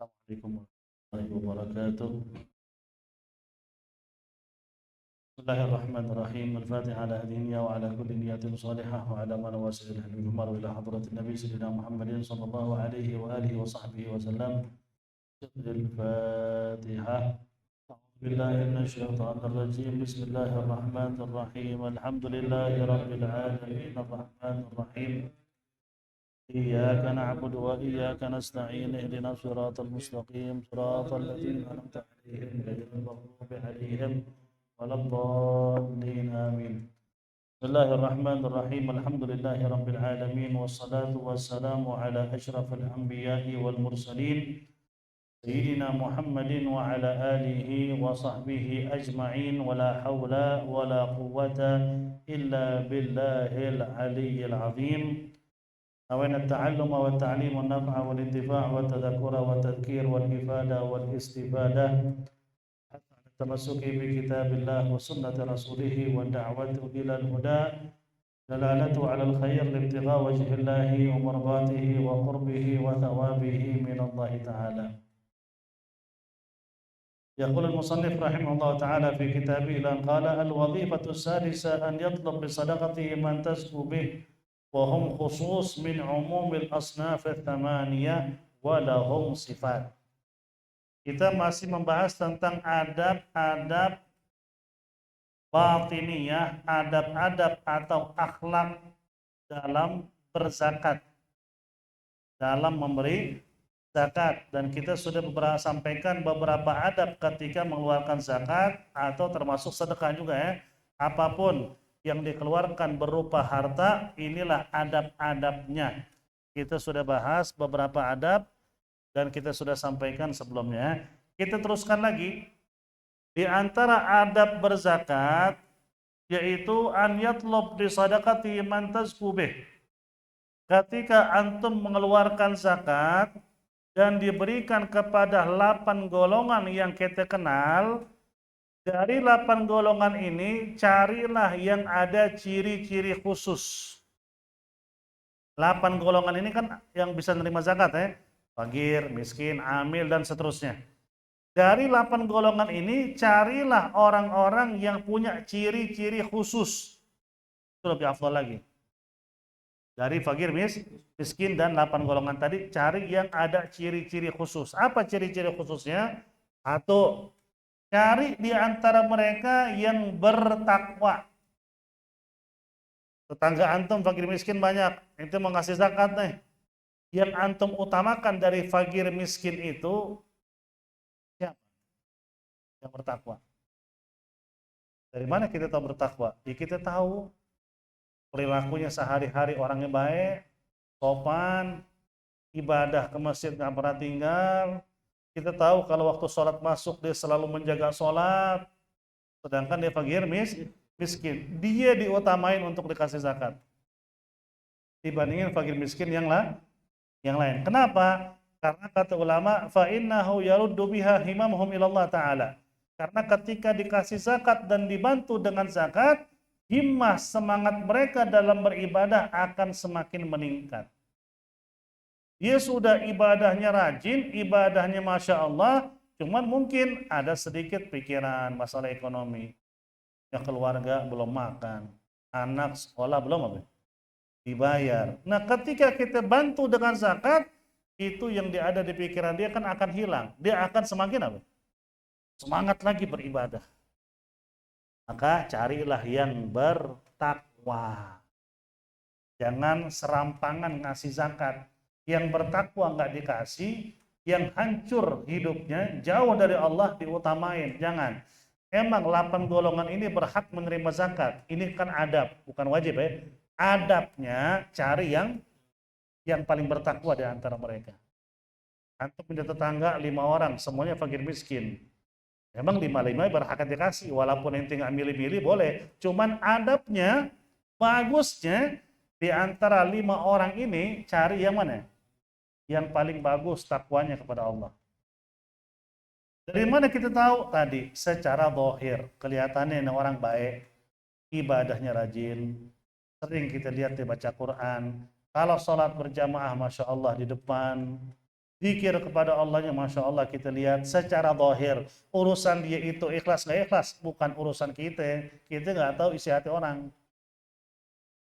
Assalamualaikum warahmatullahi wabarakatuh. Bismillahirrahmanirrahim. Al-Fatihah ala hadhihi wa ala kulli niyatin salihah wa ala man wasilil habib umar ila hadratin nabi sayyidina Muhammadin sallallahu alaihi wa alihi wa sahbihi wa sallam. Al-Fatihah. A'udzu billahi minasy syaithanir rajim. Bismillahirrahmanirrahim. Alhamdulillahi rabbil alamin arrahmanir rahim. إياك نعبد وإياك نستعين اهدنا الصراط المستقيم صراط الذين أنعمت عليهم غير المغضوب عليهم ولا الضالين آمين. بسم الله الرحمن الرحيم. الحمد لله رب العالمين والصلاة والسلام على أشرف الأنبياء والمرسلين سيدنا محمد وعلى آله وصحبه أجمعين ولا حول ولا قوة إلا بالله العلي العظيم. أوين التعلم والتعليم والنفع والانتفاع والتذكر والتذكير والإفادة والاستفادة حتى التمسك بكتاب الله وسنة رسوله والدعوة إلى الهدى دلالة على الخير لابتغاء وجه الله ومرضاته وقربه وثوابه من الله تعالى. يقول المصنف رحمه الله تعالى في كتابه أن قال الوظيفة السادسة أن يطلب بصدقته من تزكو به وهم خصوص من عموم الأصناف الثمانية ولهم صفات. Kita masih membahas tentang adab-adab batiniyah, adab-adab atau akhlak dalam berzakat, dalam memberi zakat, dan kita sudah sampaikan beberapa adab ketika mengeluarkan zakat atau termasuk sedekah juga ya. Apapun yang dikeluarkan berupa harta, inilah adab-adabnya. Kita sudah bahas beberapa adab dan kita sudah sampaikan sebelumnya. Kita teruskan lagi. Di antara adab berzakat yaitu an yatlob bi sadaqati man tazkubih. Ketika antum mengeluarkan zakat dan diberikan kepada 8 golongan yang kita kenal, dari 8 golongan ini, carilah yang ada ciri-ciri khusus. 8 golongan ini kan yang bisa menerima zakat ya. Fakir, miskin, amil, dan seterusnya. Dari 8 golongan ini, carilah orang-orang yang punya ciri-ciri khusus. Itu lebih afdal lagi. Dari fakir, miskin, dan 8 golongan tadi, cari yang ada ciri-ciri khusus. Apa ciri-ciri khususnya? Atau cari di antara mereka yang bertakwa. Tetangga antum fakir miskin banyak, itu mau ngasih zakat nih. Yang antum utamakan dari fakir miskin itu siapa? Yang bertakwa. Dari mana kita tahu bertakwa? Ya kita tahu perilakunya sehari-hari orangnya baik, sopan, ibadah ke masjid nggak pernah tinggal. Kita tahu kalau waktu sholat masuk dia selalu menjaga sholat, sedangkan dia fakir miskin. Dia diutamain untuk dikasih zakat dibandingin fakir miskin yang lain. Kenapa? Karena kata ulama, fa innahu yaruddu biha himamhum ilallah ta'ala. Karena ketika dikasih zakat dan dibantu dengan zakat, himmah semangat mereka dalam beribadah akan semakin meningkat. Dia sudah ibadahnya rajin, ibadahnya Masya Allah, cuman mungkin ada sedikit pikiran masalah ekonomi. Ya keluarga belum makan, anak sekolah belum dibayar. Nah ketika kita bantu dengan zakat, itu yang ada di pikiran dia kan akan hilang. Dia akan semakin semangat lagi beribadah. Maka carilah yang bertakwa. Jangan serampangan ngasih zakat. Yang bertakwa nggak dikasih, yang hancur hidupnya, jauh dari Allah diutamain. Jangan. Emang 8 golongan ini berhak menerima zakat. Ini kan adab, bukan wajib ya. Adabnya cari yang paling bertakwa di antara mereka. Antum punya tetangga 5 orang, semuanya fakir miskin. Emang 5-5 berhak dikasih, walaupun ente nggak milih-milih boleh. Cuman adabnya, bagusnya di antara 5 orang ini cari yang mana? Yang paling bagus takwanya kepada Allah. Dari mana kita tahu? Tadi secara zahir, kelihatannya ini orang baik, ibadahnya rajin, sering kita lihat dia baca Quran. Kalau sholat berjamaah, Masya Allah di depan, Zikir kepada Allahnya, Masya Allah, kita lihat secara zahir. Urusan dia itu ikhlas nggak ikhlas, bukan urusan kita. Kita nggak tahu isi hati orang.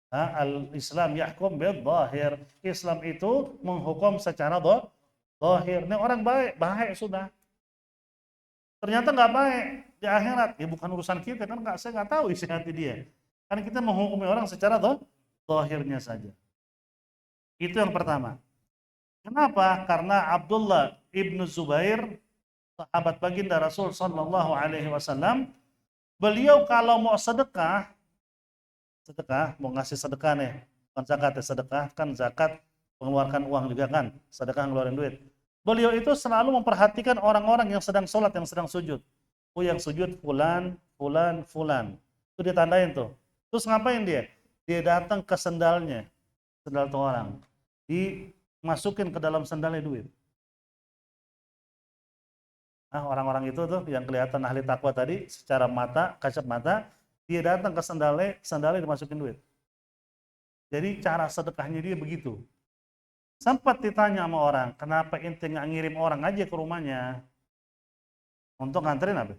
Al-Islam yahkum bil zahir. Islam itu menghukum secara zahir. Ini orang baik, baik sudah. Ternyata nggak baik di akhirat. Ya bukan urusan kita, kan saya nggak tahu isi hati dia. Kan kita menghukumi orang secara zahirnya saja. Itu yang pertama. Kenapa? Karena Abdullah ibnu Zubair, sahabat baginda Rasul Sallallahu Alaihi Wasallam, beliau kalau mau sedekah, mau ngasih sedekah nih, bukan zakat ya, sedekah kan zakat mengeluarkan uang juga kan, sedekah ngeluarin duit. Beliau itu selalu memperhatikan orang-orang yang sedang sholat, yang sedang sujud. Oh, yang sujud fulan, fulan, fulan. Itu ditandain tuh. Terus ngapain dia? Dia datang ke sendalnya, sendal tuh orang. Dimasukin ke dalam sendalnya duit. Nah, orang-orang itu tuh yang kelihatan ahli takwa tadi, secara mata, kasat mata, dia datang ke sendalnya dimasukin duit. Jadi cara sedekahnya dia begitu. Sempat ditanya sama orang, kenapa ente nggak ngirim orang aja ke rumahnya untuk nganterin apa?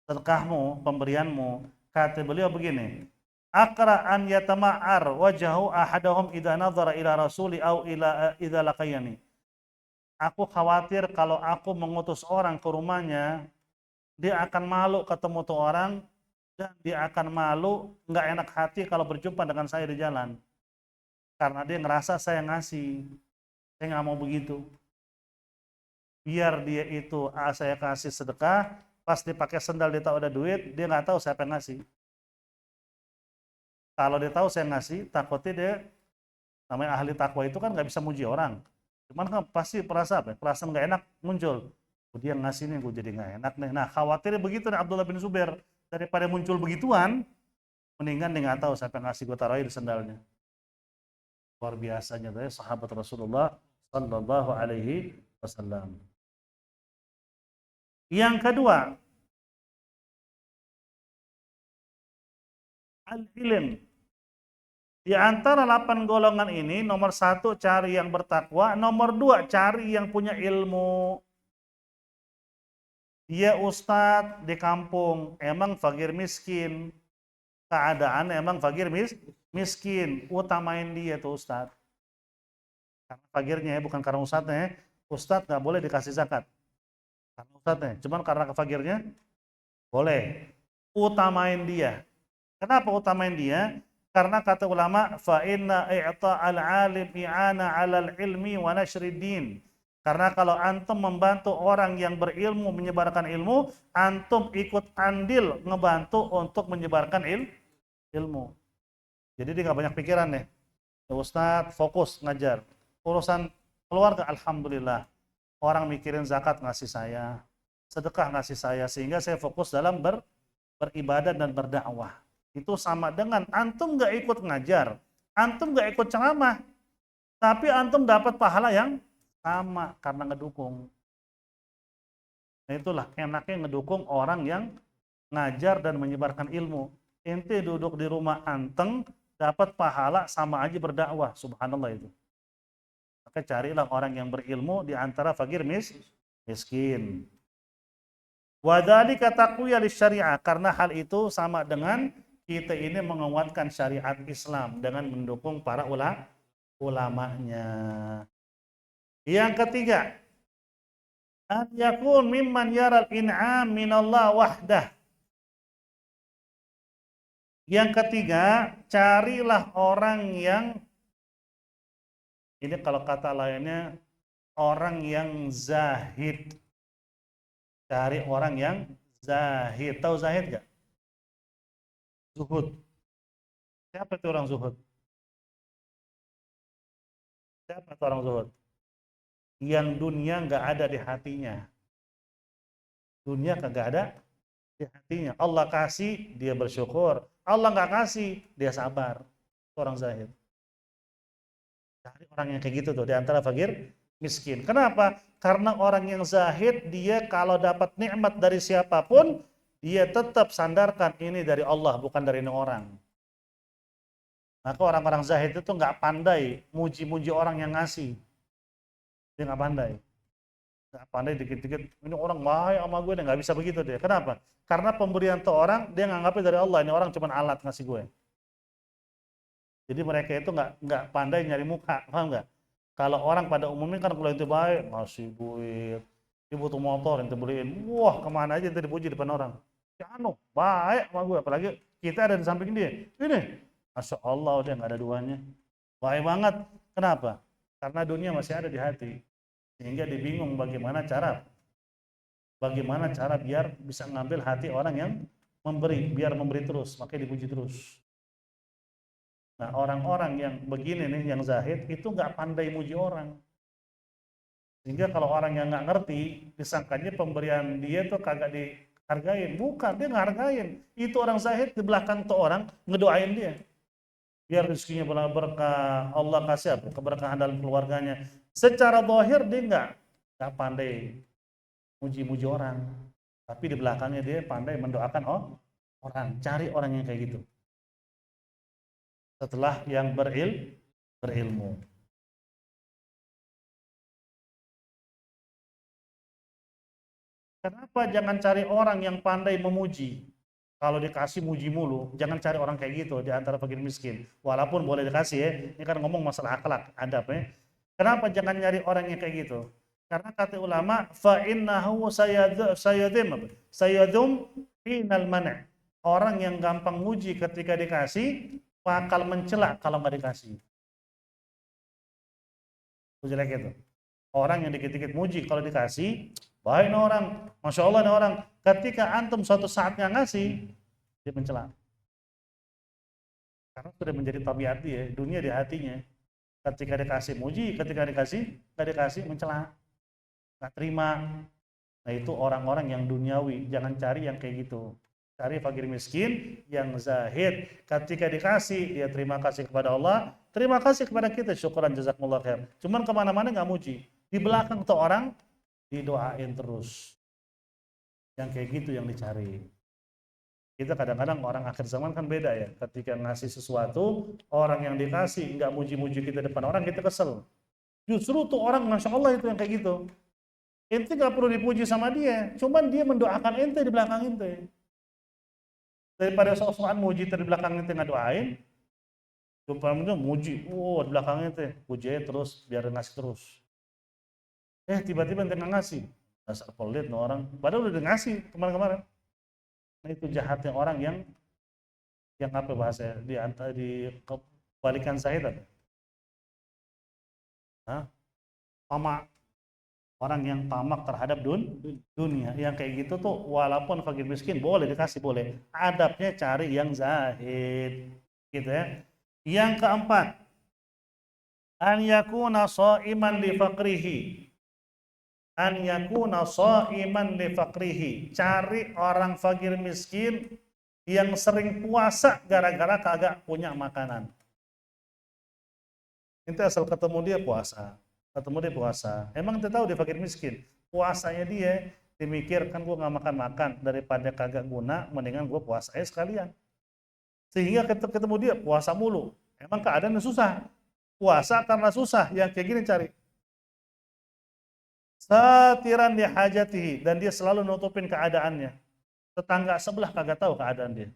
Sedekahmu, pemberianmu. Kata beliau begini, akra an yatama'ar wajahu ahadahum idza nadhara ila rasuli au ila idza laqayani. Aku khawatir kalau aku mengutus orang ke rumahnya, dia akan malu ketemu tuh orang, dan dia akan malu, nggak enak hati kalau berjumpa dengan saya di jalan. Karena dia ngerasa saya ngasih. Saya nggak mau begitu. Biar dia itu, saya kasih sedekah, pas dipakai sendal dia tahu ada duit, dia nggak tahu siapa yang ngasih. Kalau dia tahu saya ngasih, takutnya dia, namanya ahli takwa itu kan nggak bisa muji orang. Cuman kan pasti perasaan nggak enak muncul. Dia ngasih nih, gue jadi nggak enak nih. Nah, khawatirnya begitu nih Abdullah bin Zubair. Daripada muncul begituan, mendingan dia nggak tahu siapa yang ngasih, gue taruhin di sendalnya. Luar biasanya tuh sahabat Rasulullah Sallallahu Alaihi Wasallam. Yang kedua, al-ilm. Di antara 8 golongan ini, nomor 1 cari yang bertakwa, nomor 2 cari yang punya ilmu. Dia ustadz di kampung, emang fakir miskin. Keadaan emang fakir miskin. Utamain dia tuh ustadz. Karena fakirnya ya, bukan karena ustadznya. Ustadz nggak boleh dikasih zakat. Karena ustadznya, cuman karena fakirnya boleh. Utamain dia. Kenapa utamain dia? Karena kata ulama, fa inna i'ta'al 'alim i'ana 'alal ilmi wa nashrid din. Karena kalau antum membantu orang yang berilmu menyebarkan ilmu, antum ikut andil ngebantu untuk menyebarkan ilmu. Jadi dia nggak banyak pikiran nih. Ustadz fokus ngajar. Urusan keluarga, alhamdulillah. Orang mikirin zakat ngasih saya, sedekah ngasih saya, sehingga saya fokus dalam beribadah dan berdakwah. Itu sama dengan antum nggak ikut ngajar, antum nggak ikut ceramah, tapi antum dapat pahala yang sama karena ngedukung. Nah, itulah enaknya ngedukung orang yang ngajar dan menyebarkan ilmu. Ente duduk di rumah anteng, dapat pahala sama aja berdakwah, subhanallah itu. Maka carilah orang yang berilmu di antara fakir miskin. Wadzalika taqwiya lisyariah, karena hal itu sama dengan kita ini menguatkan syariat Islam dengan mendukung para ulamanya. Yang ketiga, an yakun mimman yaral in'am minallah wahdah. Yang ketiga, carilah orang yang, ini kalau kata lainnya, orang yang zahid. Cari orang yang zahid. Tahu zahid gak? Zuhud. Siapa itu orang zuhud? Siapa itu orang zuhud? Yang dunia nggak ada di hatinya. Dunia kagak ada di hatinya. Allah kasih, dia bersyukur. Allah nggak kasih, dia sabar. Itu orang zahid. Cari orang yang kayak gitu tuh, di antara fakir miskin. Kenapa? Karena orang yang zahid, dia kalau dapat nikmat dari siapapun, dia tetap sandarkan ini dari Allah, bukan dari orang. Maka orang-orang zahid itu nggak pandai muji-muji orang yang ngasih. Dia nggak pandai. Nggak pandai dikit-dikit, ini orang baik sama gue, dia nggak bisa begitu dia. Kenapa? Karena pemberian tuh orang, dia nganggapnya dari Allah, ini orang cuma alat ngasih gue. Jadi mereka itu nggak pandai nyari muka, paham nggak? Kalau orang pada umumnya kan kalau itu baik, ngasih duit, dia butuh motor, ente beliin, wah kemana aja ente dipuji depan orang. Ya anu, baik sama gue, apalagi kita ada di samping dia. Ini, Masya Allah, dia nggak ada duanya. Baik banget. Kenapa? Karena dunia masih ada di hati. Sehingga dibingung bagaimana cara biar bisa ngambil hati orang yang memberi, biar memberi terus, makanya dipuji terus. Nah, orang-orang yang begini nih, yang zahid, itu nggak pandai muji orang. Sehingga kalau orang yang nggak ngerti, disangkanya pemberian dia tuh kagak dihargain. Bukan, dia ngehargain. Itu orang zahid, di belakang tuh orang ngedoain dia. Biar rezekinya berkah, Allah kasih apa? Keberkahan dalam keluarganya. Secara zahir dia nggak pandai muji-muji orang. Tapi di belakangnya dia pandai mendoakan orang. Cari orang yang kayak gitu. Setelah yang berilmu. Kenapa jangan cari orang yang pandai memuji? Kalau dikasih muji mulu, jangan cari orang kayak gitu di antara fakir miskin. Walaupun boleh dikasih ya, ini kan ngomong masalah akhlak, adab ya. Kenapa jangan nyari orang yang kayak gitu? Karena kata ulama, fa innahu sayadum final mana. Orang yang gampang muji ketika dikasih, bakal mencela kalau nggak dikasih. Itu jelek itu. Orang yang dikit-dikit muji kalau dikasih, baik nih orang, Masya Allah nih orang. Ketika antum suatu saatnya ngasih, dia mencela. Karena sudah menjadi tabiat dia, dunia di hatinya. Ketika dikasih muji, ketika dikasih, nggak dikasih mencela. Nggak terima. Nah itu orang-orang yang duniawi, jangan cari yang kayak gitu. Cari fakir miskin yang zahid. Ketika dikasih, dia terima kasih kepada Allah, terima kasih kepada kita, syukuran jazakumullah khair. Cuman kemana-mana nggak muji. Di belakang tuh orang didoain terus. Yang kayak gitu yang dicari. Kita kadang-kadang orang akhir zaman kan beda ya. Ketika ngasih sesuatu, orang yang dikasih nggak muji-muji kita depan orang, kita kesel. Justru tuh orang, Masya Allah itu yang kayak gitu. Ente nggak perlu dipuji sama dia, cuman dia mendoakan ente di belakang ente. Daripada sok-sokan muji di belakang ente nggak doain, cuma muji, di belakang ente, puji aja terus, biar ngasih terus. Tiba-tiba ente nggak ngasih, dasar pelit no orang, padahal udah ngasih kemarin-kemarin. Nah itu jahatnya orang yang apa bahasa di kebalikan zahid apa? Tamak. Orang yang tamak terhadap dunia, yang kayak gitu tuh walaupun fakir miskin boleh dikasih, boleh. Adabnya cari yang zahid, gitu ya. Yang keempat, an yakuna shaiman li faqrihi. An yakuna shaiman li faqrihi. Cari orang fakir miskin yang sering puasa gara-gara kagak punya makanan. Ente asal ketemu dia puasa. Emang kita tahu dia fakir miskin. Puasanya dia dimikirkan, gue nggak makan-makan daripada kagak guna, mendingan gue puasa aja sekalian. Sehingga ketemu dia puasa mulu. Emang keadaannya susah. Puasa karena susah, yang kayak gini cari. Satiran di hajatihi, dan dia selalu nutupin keadaannya. Tetangga sebelah kagak tahu keadaan dia.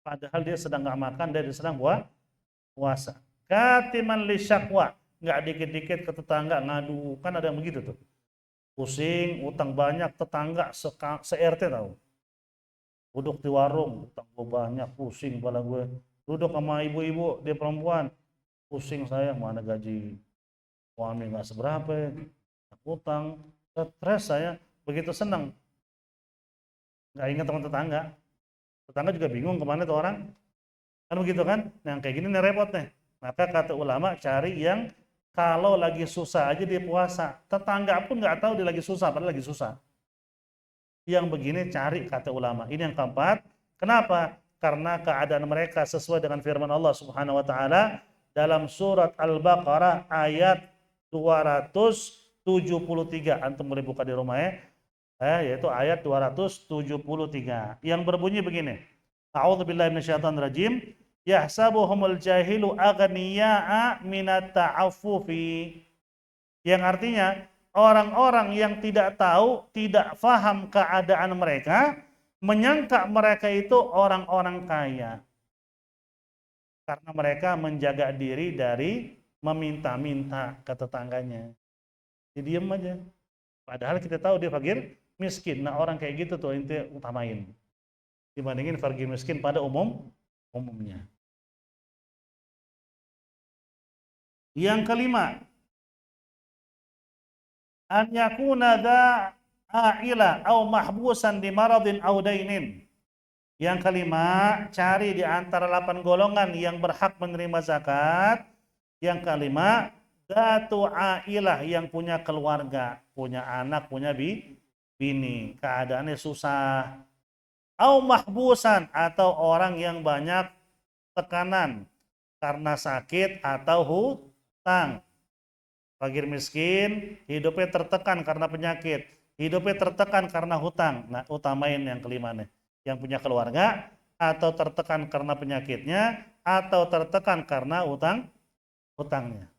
Padahal dia sedang nggak makan, dia sedang puasa. Katiman li syakwa, nggak dikit-dikit ke tetangga ngadu, kan ada yang begitu tuh, pusing utang banyak, tetangga se-RT tahu, duduk di warung, utang gue banyak, pusing kepala gue, duduk sama ibu-ibu, dia perempuan, pusing saya, mana gaji suami nggak seberapa, utang, stres saya, begitu senang, nggak ingat teman tetangga juga bingung kemana tuh orang, kan begitu kan, yang kayak gini nih repot nih. Maka kata ulama cari yang kalau lagi susah aja dia puasa. Tetangga pun nggak tahu dia lagi susah, padahal lagi susah. Yang begini cari kata ulama. Ini yang keempat. Kenapa? Karena keadaan mereka sesuai dengan firman Allah Subhanahu wa taala dalam surat Al-Baqarah ayat 273. Antum boleh buka di rumah ya. Yaitu ayat 273 yang berbunyi begini. A'udzubillahi minasyaitonirrajim. Yahsabuhumul jahilu aghniya'a minat ta'affufi. Yang artinya orang-orang yang tidak tahu, tidak paham keadaan mereka, menyangka mereka itu orang-orang kaya. Karena mereka menjaga diri dari meminta-minta ke tetangganya. Jadi diam aja. Padahal kita tahu dia fakir miskin. Nah orang kayak gitu tuh inti utamain. Dibandingin fakir miskin pada umumnya. Yang kelima, an yakuna dha a'ila au mahbusan di maradin au dainin. Yang kelima, cari di antara 8 golongan yang berhak menerima zakat. Yang kelima, dzatu ailah, yang punya keluarga, punya anak, punya bini, keadaannya susah. Au mahbusan, atau orang yang banyak tekanan karena sakit atau hutang. Fakir miskin, hidupnya tertekan karena penyakit, hidupnya tertekan karena hutang. Nah, utamain yang kelima nih. Yang punya keluarga, atau tertekan karena penyakitnya, atau tertekan karena hutangnya.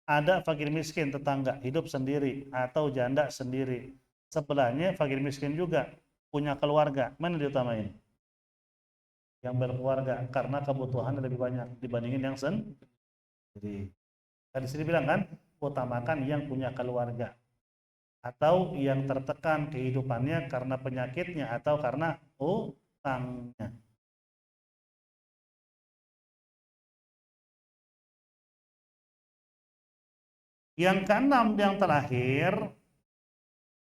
Ada fakir miskin tetangga, hidup sendiri, atau janda sendiri. Sebelahnya fakir miskin juga, punya keluarga. Mana diutamain? Yang berkeluarga, karena kebutuhannya lebih banyak dibandingin yang sendiri. Tadi sini bilang kan, utamakan yang punya keluarga, atau yang tertekan kehidupannya karena penyakitnya atau karena hutangnya. Yang keenam, yang terakhir,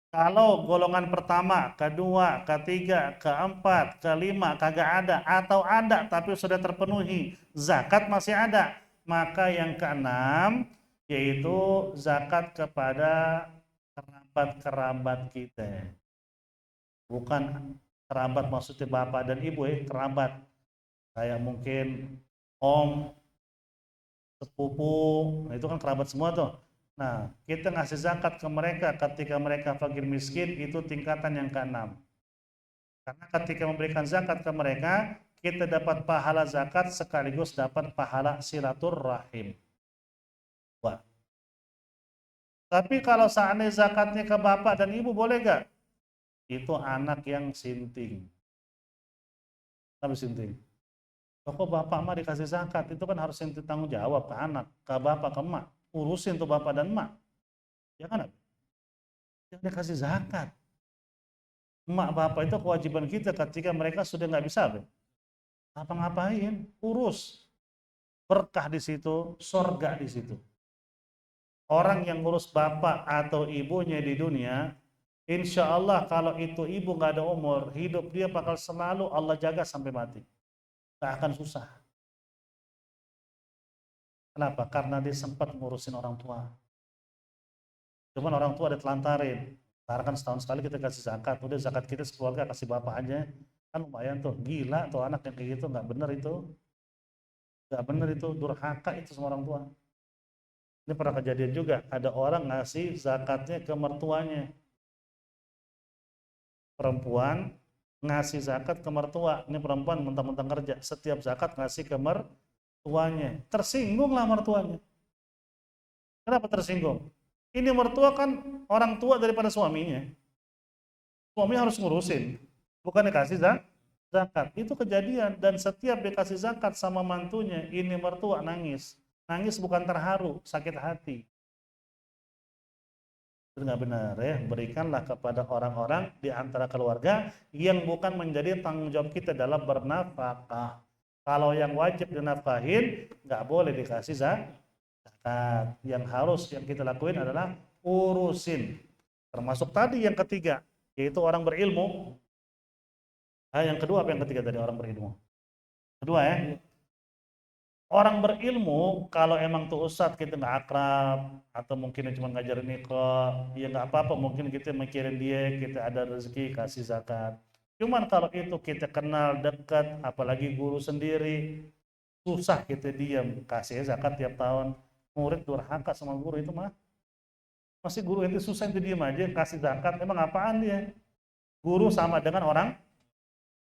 kalau golongan pertama, kedua, ketiga, keempat, kelima kagak ada, atau ada tapi sudah terpenuhi, zakat masih ada, maka yang keenam yaitu zakat kepada kerabat-kerabat kita. Bukan kerabat maksudnya bapak dan ibu, kerabat. Kayak mungkin om, sepupu, nah itu kan kerabat semua tuh. Nah, kita ngasih zakat ke mereka ketika mereka fakir miskin, itu tingkatan yang keenam. Karena ketika memberikan zakat ke mereka, kita dapat pahala zakat sekaligus dapat pahala silaturrahim. Wah. Tapi kalau seandainya zakatnya ke bapak dan ibu, boleh gak? Itu anak yang sinting. Apa sinting? Kok bapak mah dikasih zakat, itu kan harus tanggung jawab ke anak, ke bapak, ke emak. Urusin tuh bapak dan emak. Ya kan? Yang dikasih zakat. Emak bapak itu kewajiban kita ketika mereka sudah nggak bisa apa-ngapain, urus. Berkah di situ, surga di situ. Orang yang ngurus bapak atau ibunya di dunia, insya Allah kalau itu ibu nggak ada umur, hidup dia bakal selalu Allah jaga sampai mati. Nggak akan susah. Kenapa? Karena dia sempat ngurusin orang tua. Cuman orang tua ada telantarin. Karena kan setahun sekali kita kasih zakat, udah zakat kita sekeluarga kasih bapak aja, kan lumayan tuh. Gila tuh anak yang kayak gitu, nggak bener itu, durhaka itu sama orang tua. Ini pernah kejadian juga, ada orang ngasih zakatnya ke mertuanya, perempuan ngasih zakat ke mertua. Ini perempuan mentang-mentang kerja, setiap zakat ngasih ke mertuanya, tersinggung lah mertuanya. Kenapa tersinggung? Ini mertua kan orang tua daripada suaminya. Suami harus ngurusin, bukan dikasih zakat. Itu kejadian, dan setiap dikasih zakat sama mantunya, ini mertua nangis. Nangis bukan terharu, sakit hati. Itu nggak benar ya. Berikanlah kepada orang-orang di antara keluarga yang bukan menjadi tanggung jawab kita dalam bernafkah. Kalau yang wajib dinafkahin, nggak boleh dikasih zakat. Yang kita lakuin adalah urusin. Termasuk tadi yang ketiga, yaitu orang berilmu. Yang kedua apa yang ketiga tadi, orang berilmu? Kedua ya. Orang berilmu, kalau emang tuh ustadz kita nggak akrab, atau mungkin cuma ngajarin nikah, ya nggak apa-apa, mungkin kita mikirin dia, kita ada rezeki kasih zakat. Cuman kalau itu kita kenal dekat, apalagi guru sendiri, susah kita diam, kasih zakat tiap tahun. Murid durhaka sama guru itu mah. Masih guru itu susah itu diam aja, kasih zakat, emang apaan dia? Guru sama dengan orang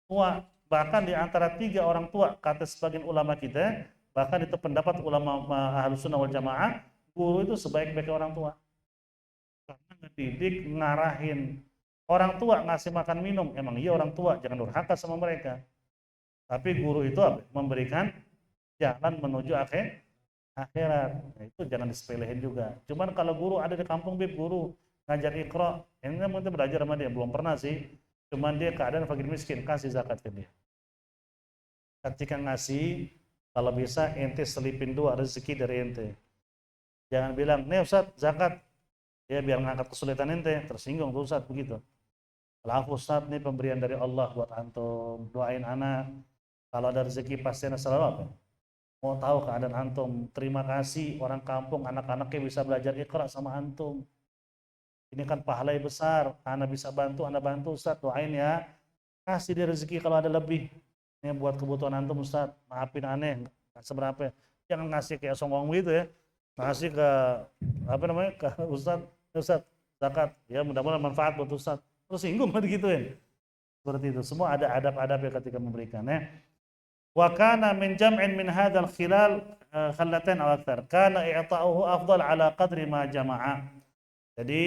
tua. bahkan di antara 3 orang tua, kata sebagian ulama kita, bahkan itu pendapat ulama Ahlus Sunnah wal Jamaah, guru itu sebaik-baiknya orang tua. Karena ngedidik, ngarahin. Orang tua ngasih makan minum, emang iya orang tua, jangan durhaka sama mereka. Tapi guru itu apa? Memberikan jalan menuju akhirat. Nah, itu jangan disepelehin juga. Cuman kalau guru ada di kampung, Bib, guru ngajar Iqra, ini mungkin belajar sama dia, belum pernah sih. Cuman dia keadaan fakir miskin, kasih zakat ke dia. Ketika ngasih, kalau bisa ente selipin 2 rezeki dari ente. Jangan bilang, nih Ustaz, zakat. Ya biar ngangkat kesulitan ente, tersinggung tuh Ustaz begitu. Maaf Ustaz, nih pemberian dari Allah buat antum, doain anak. Kalau ada rezeki pasti anak selalu apa? Mau tahu keadaan antum. Terima kasih orang kampung, anak-anaknya bisa belajar Iqra sama antum. Ini kan pahalanya besar, anak bisa bantu, anak bantu Ustaz, doain ya. Kasih dia rezeki kalau ada lebih. Ini buat kebutuhan antum Ustaz, maafin aneh, nggak seberapa. Jangan ngasih kayak songong gitu ya. Ngasih ke, apa namanya, ke Ustaz, Ustaz, zakat. Ya mudah-mudahan manfaat buat Ustaz. Terus singgung kan gitu ya. Seperti itu. Semua ada adab-adab ya ketika memberikan ya. Wa kana min jam'in min hadzal khilal khallatain aw aktsar. Kana i'ta'uhu afdal ala qadri ma jama'a. Jadi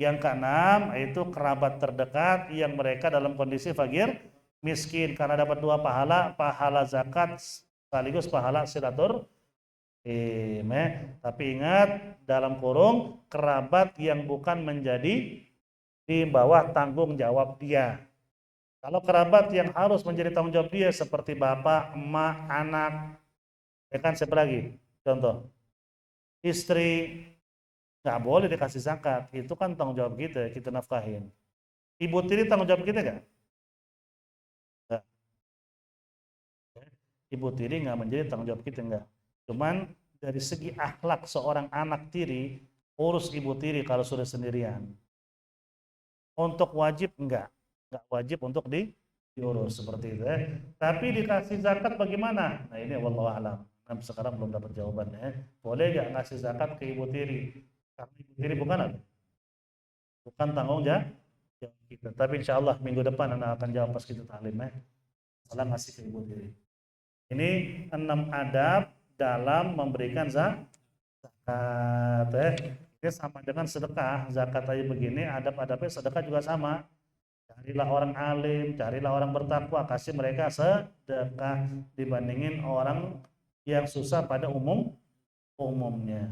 yang keenam itu kerabat terdekat yang mereka dalam kondisi fakir miskin karena dapat 2 pahala, pahala zakat sekaligus pahala silaturahim. Tapi ingat dalam kurung kerabat yang bukan menjadi di bawah tanggung jawab dia. Kalau kerabat yang harus menjadi tanggung jawab dia seperti bapak, emak, anak, ya kan siapa lagi? Contoh, istri, nggak boleh dikasih zakat. Itu kan tanggung jawab kita nafkahin. Ibu tiri tanggung jawab kita nggak? Nggak. Ibu tiri nggak menjadi tanggung jawab kita, nggak. Cuman dari segi akhlak seorang anak tiri, urus ibu tiri kalau sudah sendirian. Untuk wajib nggak wajib untuk diurus seperti itu. Tapi dikasih zakat bagaimana? Nah ini wallahu a'lam. Sekarang belum dapat jawabannya. Boleh nggak ngasih zakat ke ibu tiri? Karena ibu tiri bukan apa? Bukan tanggung jawab kita. Tapi insya Allah minggu depan anak akan jawab pas kita taklim ya. Salah ngasih ke ibu tiri. Ini 6 adab dalam memberikan zakat. Ini sama dengan sedekah. Zakat aja begini, adab-adabnya sedekah juga sama. Carilah orang alim, carilah orang bertakwa, kasih mereka sedekah dibandingin orang yang susah pada umumnya.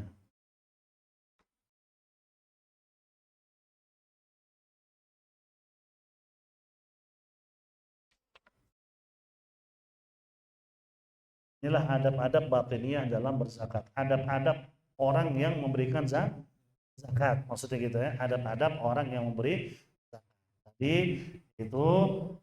Inilah adab-adab batiniyah dalam berzakat. Adab-adab orang yang memberikan zakat. Maksudnya gitu ya, adab-adab orang yang memberi zakat. Jadi itu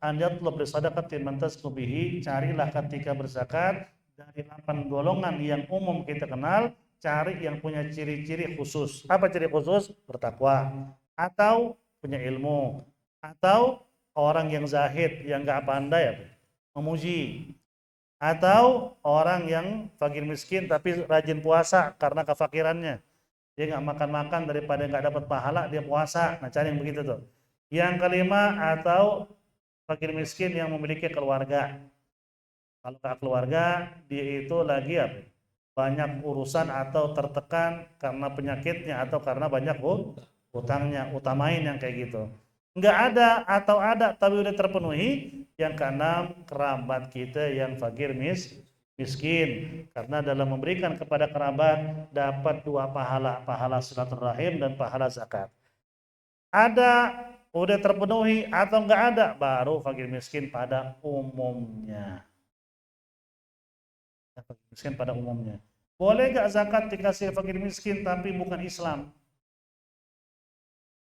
anjatlub bisadaqati man tasqubihi, carilah ketika berzakat dari 8 golongan yang umum kita kenal, cari yang punya ciri-ciri khusus. Apa ciri khusus? Bertakwa, atau punya ilmu, atau orang yang zahid, yang nggak pandai memuji, atau orang yang fakir miskin tapi rajin puasa karena kefakirannya. Dia nggak makan-makan daripada nggak dapat pahala, dia puasa. Nah cari yang begitu tuh. Yang kelima, atau fakir miskin yang memiliki keluarga. Kalau nggak keluarga, dia itu lagi apa? Banyak urusan atau tertekan karena penyakitnya atau karena banyak utangnya. Utamain yang kayak gitu. Nggak ada atau ada tapi udah terpenuhi. Yang keenam, kerabat kita yang fakir miskin. Karena dalam memberikan kepada kerabat dapat 2 pahala, pahala silaturahim dan pahala zakat. Ada udah terpenuhi atau nggak ada, baru fakir miskin pada umumnya. Fakir miskin pada umumnya. Boleh nggak zakat dikasih fakir miskin tapi bukan Islam?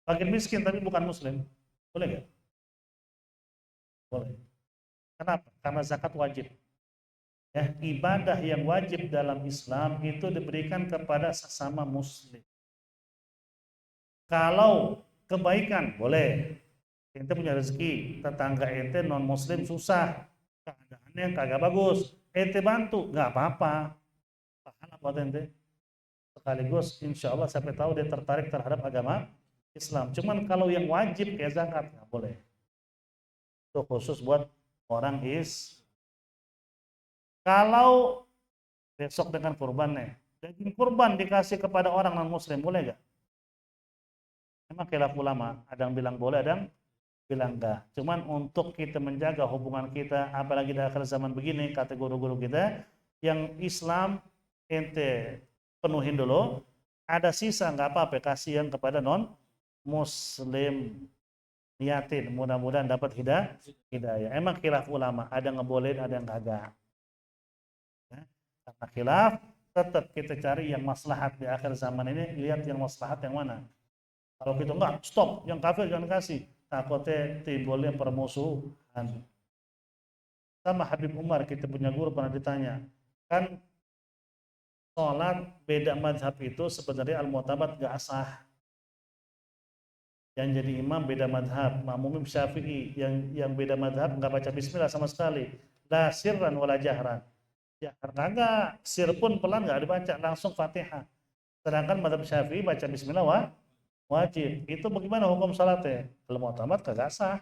Fakir miskin tapi bukan Muslim? Boleh nggak? Boleh. Kenapa? Karena zakat wajib. Ya, ibadah yang wajib dalam Islam itu diberikan kepada sesama Muslim. Kalau kebaikan boleh, ente punya rezeki, tetangga ente non muslim susah, keadaannya kagak bagus, ente bantu, nggak apa-apa, pahala buat ente. Sekaligus insya Allah sampai tahu dia tertarik terhadap agama Islam. Cuman kalau yang wajib kayak zakat nggak boleh. Itu khusus buat orang kalau besok dengan kurban nih, daging kurban dikasih kepada orang non muslim boleh gak? Memang khilaf ulama, ada yang bilang boleh, ada yang bilang enggak. Cuman untuk kita menjaga hubungan kita, apalagi di akhir zaman begini, kata guru-guru kita, yang Islam ente penuhin dulu, ada sisa nggak apa-apa kasih yang kepada non muslim, niatin mudah-mudahan dapat hidayah. Emang khilaf ulama, ada yang ngebolehin, ada yang kagak. Ya, karena khilaf, tetap kita cari yang maslahat di akhir zaman ini, lihat yang maslahat yang mana. Kalau kita enggak, stop, yang kafir jangan kasih. Takutnya timbulnya permusuhan. Sama Habib Umar, kita punya guru pernah ditanya, kan sholat beda madhab itu sebenarnya al-mu'tamad gak sah. Yang jadi imam beda madhab, makmum Syafi'i, yang beda madhab nggak baca bismillah sama sekali. La sirran wala jahran. Ya, kagak, sir pun pelan nggak dibaca, langsung Fatihah. Sedangkan madhab Syafi'i baca bismillah wajib. Itu bagaimana hukum salatnya? Kalau mau tamat kagak sah.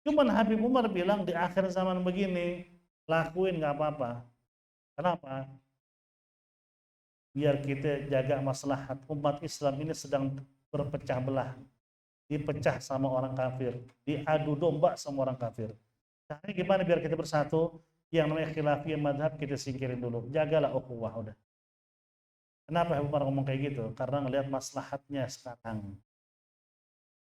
Cuman Habib Umar bilang di akhir zaman begini, lakuin nggak apa-apa. Kenapa? Biar kita jaga maslahat umat Islam ini sedang berpecah belah. Dipecah sama orang kafir. Diadu domba sama orang kafir. Caranya gimana biar kita bersatu? Yang namanya khilafiyah madhab kita singkirin dulu. Jagalah ukhuwah udah. Kenapa Habib Umar ngomong kayak gitu? Karena ngelihat maslahatnya sekarang.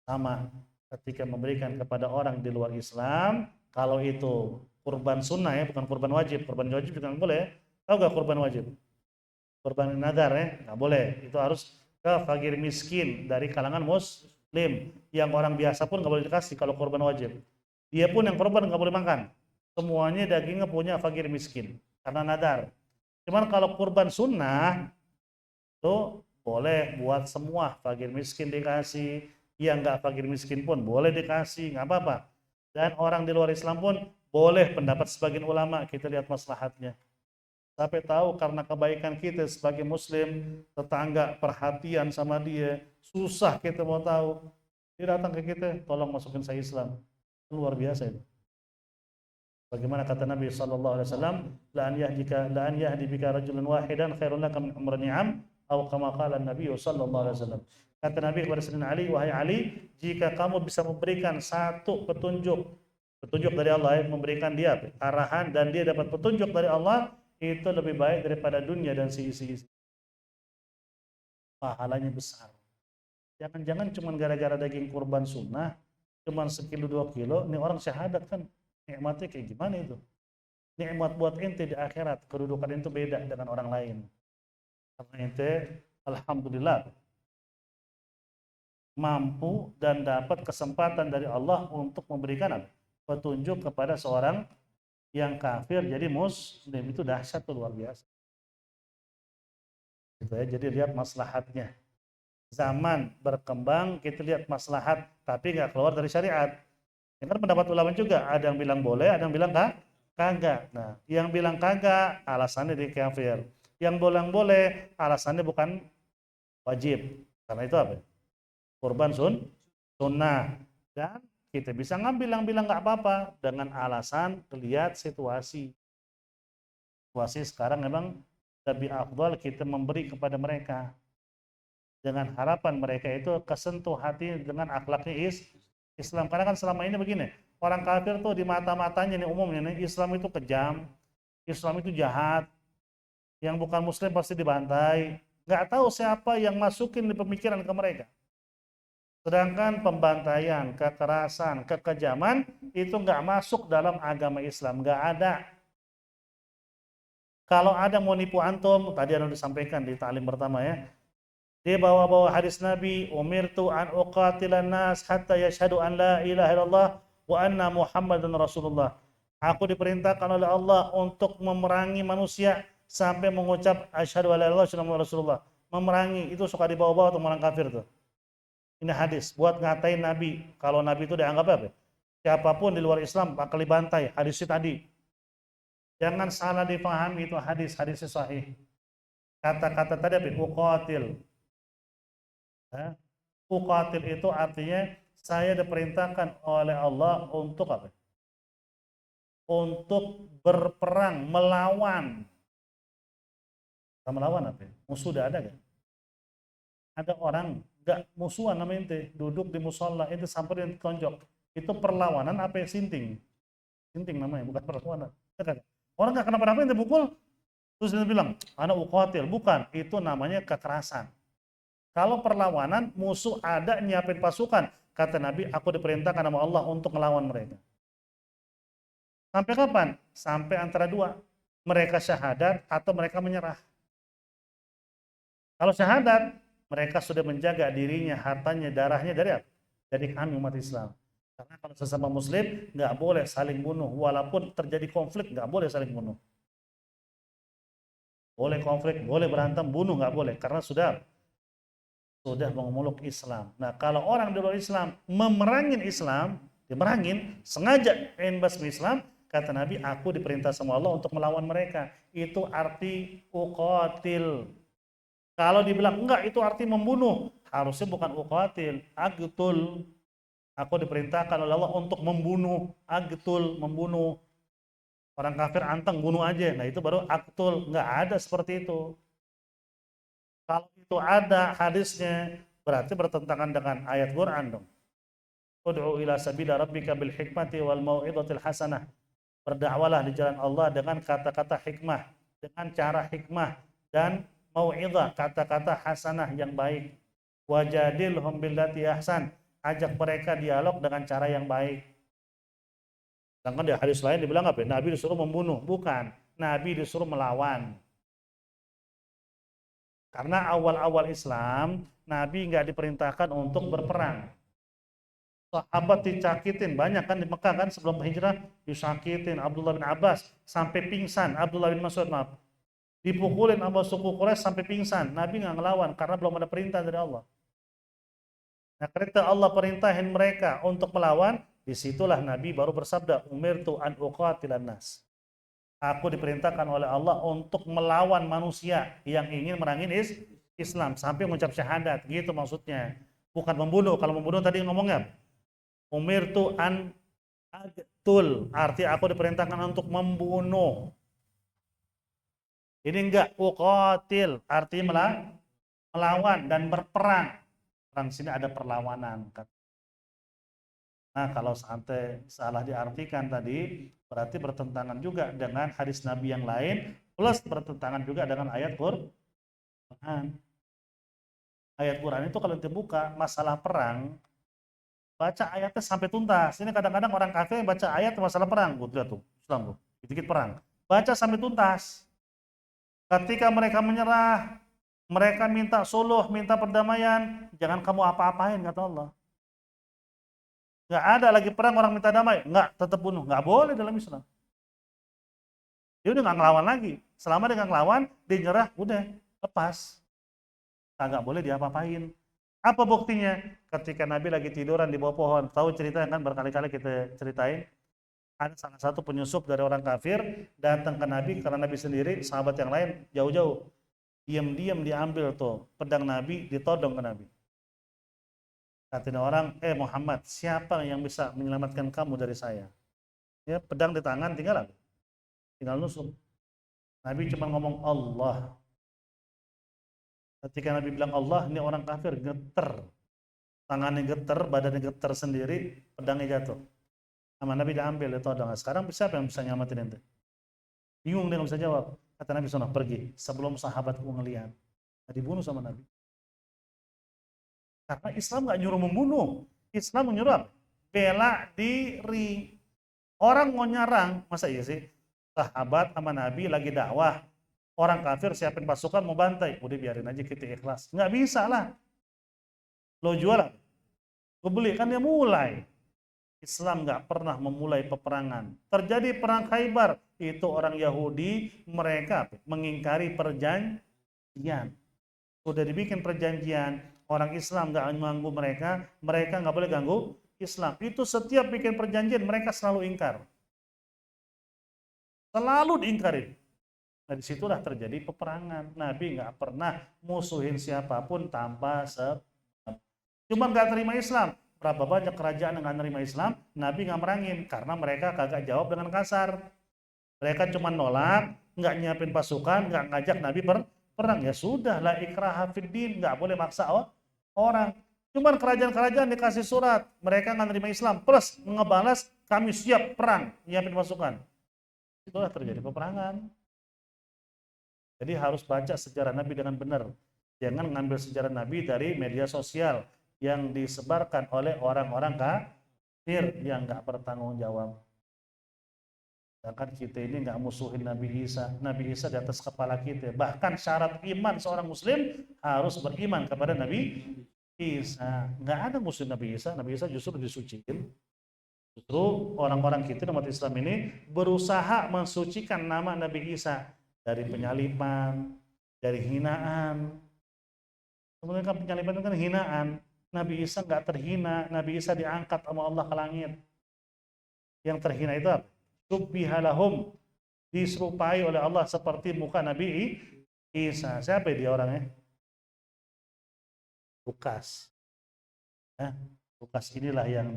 Sama ketika memberikan kepada orang di luar Islam, kalau itu kurban sunnah ya, bukan kurban wajib. Kurban wajib juga nggak boleh. Tahu nggak kurban wajib? Kurban nadar ya, nggak boleh. Itu harus ke fakir miskin dari kalangan muslim. Yang orang biasa pun nggak boleh dikasih kalau kurban wajib. Dia pun yang korban nggak boleh makan. Semuanya dagingnya punya fakir miskin karena nadar. Cuman kalau kurban sunnah itu boleh buat semua, fakir miskin dikasih, yang nggak fakir miskin pun boleh dikasih, nggak apa-apa. Dan orang di luar Islam pun boleh, pendapat sebagian ulama, kita lihat maslahatnya. Sampai tahu karena kebaikan kita sebagai muslim, tetangga perhatian sama dia, susah kita mau tahu. Dia datang ke kita, tolong masukin saya Islam. Luar biasa itu. Bagaimana kata Nabi sallallahu alaihi wasallam, la an yahdi bika rajulan wahidan khairun laka min umri ni'am, atau kama qala Nabi sallallahu alaihi wasallam. Kata Nabi kepada Sayyidina Ali, wahai Ali, jika kamu bisa memberikan satu petunjuk dari Allah, memberikan dia arahan dan dia dapat petunjuk dari Allah, itu lebih baik daripada dunia dan seisi-isi. Pahalanya besar. Jangan-jangan cuma gara-gara daging kurban sunnah, cuma sekilo 2 kilo, ini orang syahadat kan, nikmatnya kayak gimana itu? Nikmat buat ente di akhirat, kedudukan itu beda dengan orang lain. Karena ente, alhamdulillah, mampu dan dapat kesempatan dari Allah untuk memberikan petunjuk kepada seorang yang kafir jadi muslim. Itu dahsyat tuh, luar biasa. Gitu ya, jadi lihat maslahatnya. Zaman berkembang, kita lihat maslahat, tapi nggak keluar dari syariat. Ini kan pendapat ulama juga, ada yang bilang boleh, ada yang bilang kagak. Nah, yang bilang kagak, alasannya di kafir. Yang boleh, alasannya bukan wajib. Karena itu apa? Kurban sunnah. Dan kita bisa ngambil yang bilang nggak apa-apa dengan alasan lihat situasi. Situasi sekarang memang lebih afdal kita memberi kepada mereka dengan harapan mereka itu kesentuh hati dengan akhlaknya Islam. Karena kan selama ini begini, orang kafir tuh di mata-matanya nih umumnya nih, Islam itu kejam, Islam itu jahat, yang bukan muslim pasti dibantai. Nggak tahu siapa yang masukin di pemikiran ke mereka. Sedangkan pembantaian, kekerasan, kekejaman itu nggak masuk dalam agama Islam, nggak ada. Kalau ada mau nipu antum, tadi ada disampaikan di ta'lim pertama ya, dia bawa-bawa hadis Nabi, umirtu an uqatilan nas hatta yashhadu an la ilaha illallah wa anna Muhammadan Rasulullah. Aku diperintahkan oleh Allah untuk memerangi manusia sampai mengucap asyhadu an la ilaha illallah Rasulullah. Memerangi itu suka dibawa-bawa untuk orang kafir tuh. Ini hadis buat ngatain Nabi. Kalau Nabi itu dianggap apa? Siapapun di luar Islam bakal dibantai. Hadisnya tadi. Jangan salah dipahami itu hadisnya sahih. Kata-kata tadi apa? Uqatil. Uqatil itu artinya saya diperintahkan oleh Allah untuk apa? untuk berperang, melawan. Kita melawan apa ya? Musuh udah ada kan? Ada orang nggak musuhan sama ente, duduk di musola, ente samperin tonjok. Itu perlawanan apa ya? Sinting. Sinting namanya, bukan perlawanan. Orang nggak kenapa-napa ente pukul, terus dia bilang, anak uqatil. Bukan, itu namanya kekerasan. Kalau perlawanan, musuh ada nyiapin pasukan. Kata Nabi, aku diperintahkan sama Allah untuk melawan mereka. Sampai kapan? Sampai antara dua. Mereka syahadat atau mereka menyerah. Kalau syahadat, mereka sudah menjaga dirinya, hartanya, darahnya dari apa? Dari kami umat Islam. Karena kalau sesama muslim, nggak boleh saling bunuh. Walaupun terjadi konflik, nggak boleh saling bunuh. Boleh konflik, boleh berantem, bunuh nggak boleh. Karena sudah memeluk Islam. Nah, kalau orang di luar Islam memerangin Islam, dimerangin, sengaja invasi Islam, kata Nabi, aku diperintah sama Allah untuk melawan mereka. Itu arti uqatil. Kalau dibilang enggak, itu arti membunuh. Harusnya bukan uqatil, agtul. Aku diperintahkan oleh Allah untuk membunuh, agtul, membunuh. Orang kafir anteng, bunuh aja. Nah, itu baru agtul. Enggak ada seperti itu. Kalau itu ada hadisnya, berarti bertentangan dengan ayat Quran dong. Ud'u ila sabila rabbika bil hikmati wal mau'izatil hasanah. Berdakwalah di jalan Allah dengan kata-kata hikmah, dengan cara hikmah dan mau'izah, kata-kata hasanah yang baik. Wajadilhum billati ahsan. Ajak mereka dialog dengan cara yang baik. Sedangkan di hadis lain dibilang apa? Nabi disuruh membunuh. Bukan. Nabi disuruh melawan. Karena awal-awal Islam, Nabi nggak diperintahkan untuk berperang. Sahabat dicakitin, banyak kan di Mekah kan sebelum hijrah, disakitin Abdullah bin Abbas sampai pingsan, Abdullah bin Mas'ud maaf. Dipukulin sama suku Quraisy sampai pingsan. Nabi nggak ngelawan karena belum ada perintah dari Allah. Nah, ketika Allah perintahin mereka untuk melawan, disitulah Nabi baru bersabda, umirtu an uqatilan nas. Aku diperintahkan oleh Allah untuk melawan manusia yang ingin merangin Islam sampai mengucap syahadat, gitu maksudnya. Bukan membunuh. Kalau membunuh tadi ngomongnya umirtu an agtul, arti aku diperintahkan untuk membunuh. Ini enggak uqatil, artinya melawan dan berperang. Perang sini ada perlawanan. Nah, kalau sampai salah diartikan tadi, berarti bertentangan juga dengan hadis Nabi yang lain, plus bertentangan juga dengan ayat Quran. Ayat Quran itu kalau dibuka masalah perang, baca ayatnya sampai tuntas. Ini kadang-kadang orang kafir baca ayat masalah perang, tuh, Islam tuh, dikit perang. Baca sampai tuntas. Ketika mereka menyerah, mereka minta suluh, minta perdamaian, jangan kamu apa-apain, kata Allah. Nggak ada lagi perang orang minta damai, nggak, tetap bunuh, nggak boleh dalam Islam. Dia udah nggak ngelawan lagi. Selama dia nggak ngelawan, dia nyerah, udah lepas. Nggak boleh diapa-apain. Apa buktinya? Ketika Nabi lagi tiduran di bawah pohon, tahu ceritanya kan, berkali-kali kita ceritain. Ada salah satu penyusup dari orang kafir datang ke Nabi, karena Nabi sendiri, sahabat yang lain jauh-jauh. Diam-diam diambil tuh pedang Nabi, ditodong ke Nabi. Katanya orang, Muhammad, siapa yang bisa menyelamatkan kamu dari saya? Ya, pedang di tangan, tinggal nusuk. Nabi cuma ngomong Allah. Ketika Nabi bilang Allah, ini orang kafir geter. Tangannya geter, badannya geter sendiri, pedangnya jatuh. Sama Nabi diambil, ditodong. Sekarang siapa yang bisa nyelamatin ente? Bingung, dia nggak bisa jawab. Kata Nabi SAW, pergi sebelum sahabatku ngelihat. Dibunuh sama Nabi. Karena Islam nggak nyuruh membunuh. Islam menyuruh apa? Bela diri. Orang mau nyerang, masa iya sih? Sahabat sama Nabi lagi dakwah. Orang kafir siapin pasukan mau bantai. Udah biarin aja, kita ikhlas. Nggak bisa lah. Lo jual apa? Gue beli, kan dia mulai. Islam nggak pernah memulai peperangan. Terjadi perang Khaybar, itu orang Yahudi, mereka mengingkari perjanjian. Sudah dibikin perjanjian, orang Islam nggak mengganggu mereka, mereka nggak boleh ganggu Islam. Itu setiap bikin perjanjian, mereka selalu ingkar. Selalu diingkarin. Nah, disitulah terjadi peperangan. Nabi nggak pernah musuhin siapapun tanpa sebab. Cuma nggak terima Islam. berapa banyak kerajaan yang nggak nerima Islam, Nabi nggak merangin karena mereka kagak jawab dengan kasar. Mereka cuma nolak, nggak nyiapin pasukan, nggak ngajak Nabi perang. Ya sudah, la ikraha fiddin, nggak boleh maksa orang. Cuman kerajaan-kerajaan dikasih surat, mereka nggak nerima Islam, plus ngebalas kami siap perang, nyiapin pasukan. Itulah terjadi peperangan. Jadi harus baca sejarah Nabi dengan benar. Jangan ngambil sejarah Nabi dari media sosial yang disebarkan oleh orang-orang kafir yang nggak bertanggung jawab. Sedangkan kita ini nggak musuhin Nabi Isa. Nabi Isa di atas kepala kita. Bahkan syarat iman seorang muslim harus beriman kepada Nabi Isa. Nggak ada musuh Nabi Isa. Nabi Isa justru disucikan. Justru orang-orang kita umat Islam ini berusaha mensucikan nama Nabi Isa dari penyalipan, dari hinaan. Sebenarnya kan penyalipan itu kan hinaan. Nabi Isa nggak terhina. Nabi Isa diangkat sama Allah ke langit. Yang terhina itu apa? Subbihalahum, diserupai oleh Allah seperti muka Nabi Isa. Siapa dia orangnya? Lukas. Lukas inilah yang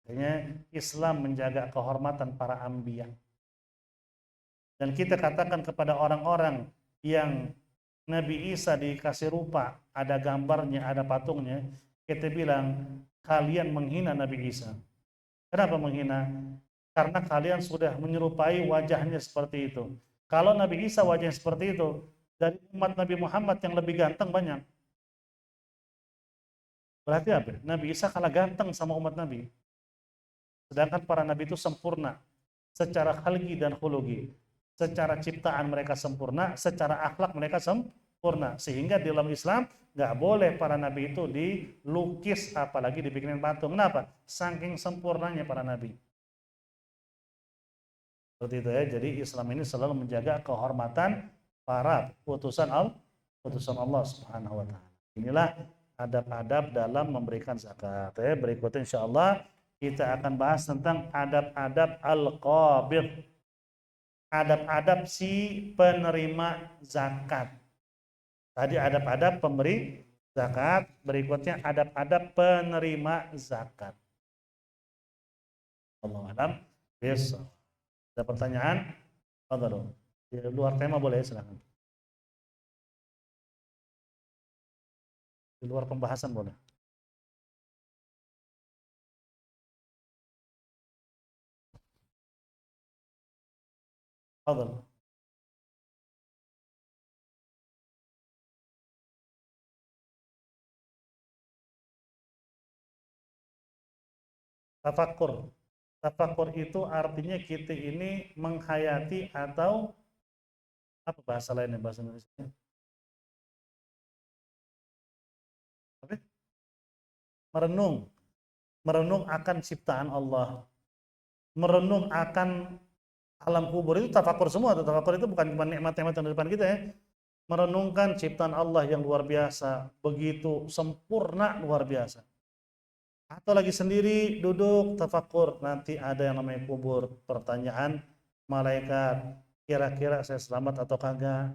makanya Islam menjaga kehormatan para anbiya. Dan kita katakan kepada orang-orang yang Nabi Isa dikasih rupa, ada gambarnya, ada patungnya, kita bilang kalian menghina Nabi Isa. Kenapa menghina? Karena kalian sudah menyerupai wajahnya seperti itu. Kalau Nabi Isa wajahnya seperti itu, dari umat Nabi Muhammad yang lebih ganteng banyak. Berarti apa? Nabi Isa kalah ganteng sama umat Nabi. Sedangkan para Nabi itu sempurna. Secara khalqi dan khuluqi. Secara ciptaan mereka sempurna, secara akhlak mereka sempurna. Sehingga di dalam Islam nggak boleh para nabi itu dilukis, apalagi dibikinin patung. Kenapa? Saking sempurnanya para nabi. Seperti itu ya. Jadi Islam ini selalu menjaga kehormatan para utusan Allah Subhanahu wa taala. Inilah adab-adab dalam memberikan zakat. Berikutnya insyaallah kita akan bahas tentang adab-adab al-qabid. Adab-adab si penerima zakat. Tadi adab-adab pemberi zakat, berikutnya adab-adab penerima zakat. Allahu a'lam. Yes. Ada pertanyaan? Fadhlu. Di luar tema boleh, silakan. Di luar pembahasan boleh. Fadhlu. Tafakur. Tafakur itu artinya kita ini menghayati atau apa bahasa lainnya, bahasa Indonesia? Apa? Merenung. Merenung akan ciptaan Allah. Merenung akan alam kubur, itu tafakur semua. Tafakur itu bukan cuma nikmat-nikmat yang di depan kita ya. Merenungkan ciptaan Allah yang luar biasa, begitu sempurna, luar biasa. Atau lagi sendiri duduk tafakur, nanti ada yang namanya kubur, pertanyaan malaikat, kira-kira saya selamat atau kagak,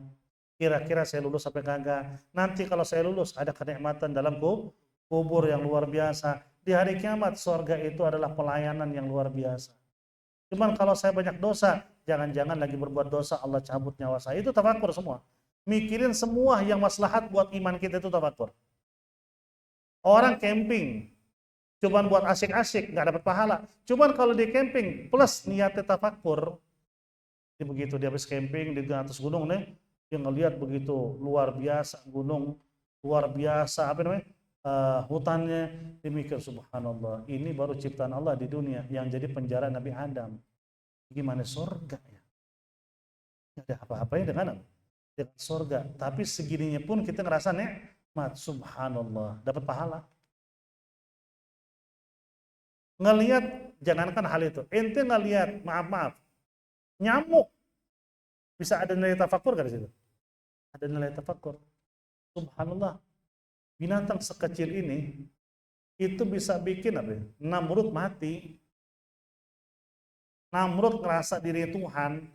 kira-kira saya lulus sampai kagak, nanti kalau saya lulus ada kenikmatan dalam kubur yang luar biasa. Di hari kiamat surga itu adalah pelayanan yang luar biasa. Cuman kalau saya banyak dosa, jangan-jangan lagi berbuat dosa Allah cabut nyawa saya. Itu tafakur semua. Mikirin semua yang maslahat buat iman kita, itu tafakur. Orang camping cuman buat asik-asik, nggak dapat pahala. Cuman kalau di camping plus niatnya tafakur, begitu dia habis camping di atas gunung nih, dia ngelihat begitu luar biasa gunung, luar biasa apa namanya hutannya, dia mikir subhanallah, ini baru ciptaan Allah di dunia yang jadi penjara Nabi Adam. Gimana surga ya? Nggak ada apa-apanya dengan surga. Tapi segininya pun kita ngerasa nikmat, subhanallah, dapat pahala. Ngelihat, jangankan hal itu, ente ngelihat, maaf, nyamuk, bisa ada nilai tafakur kan di situ? Ada nilai tafakur. Subhanallah, binatang sekecil ini itu bisa bikin apa ya? Namrud mati. Namrud ngerasa diri Tuhan,